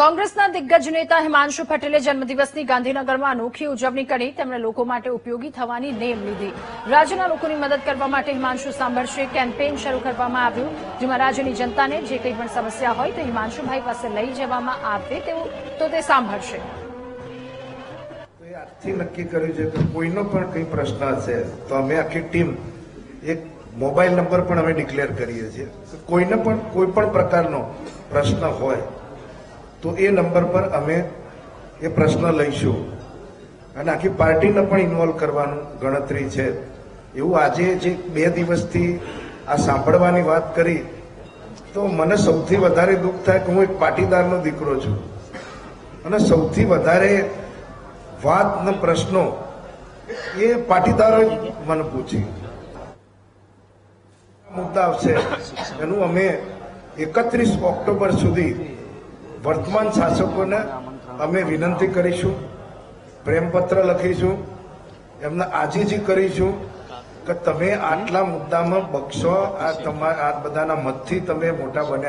કોંગ્રેસના દિગ્ગજ નેતા હિમાંશુ પટેલે જન્મદિવસની ગાંધીનગરમાં અનોખી ઉજવણી કરી તેમણે લોકો માટે ઉપયોગી થવાની નેમ લીધી। રાજ્યના લોકોની મદદ કરવા માટે હિમાંશુ સાંભળશે કેમ્પેઇન શરૂ કરવામાં આવ્યું, જેમાં રાજ્યની જનતાને જે કંઈ પણ સમસ્યા હોય તો હિમાંશુભાઈ પાસે લઈ જવામાં આવે તો તે સાંભળશે। આજથી નક્કી કર્યું છે કે કોઈનો પણ કંઈ પ્રશ્ન હશે તો અમે આખી ટીમ એક મોબાઈલ નંબર પણ અમે ડિક્લેર કરીએ છીએ। કોઈને પણ કોઈ પણ પ્રકારનો પ્રશ્ન હોય તો એ નંબર પર અમે એ પ્રશ્ન લઈશું અને આખી પાર્ટીને પણ ઇન્વોલ્વ કરવાનું ગણતરી છે। એવું આજે જે 2 દિવસથી આ સાંભળવાની વાત કરી તો મને સૌથી વધારે દુઃખ થાય કે હું એક પાટીદારનો દીકરો છું અને સૌથી વધારે વાત ને પ્રશ્નો એ પાટીદારો મને પૂછી મુદ્દા આવશે એનું અમે 31 ઓક્ટોબર સુધી વર્તમાન શાસકોને અમે વિનંતી કરીશું, પ્રેમપત્ર લખીશું, એમને આજીજી કરીશું કે તમે આટલા મુદ્દામાં બક્ષો, આ બધાના મતથી તમે મોટા બન્યા।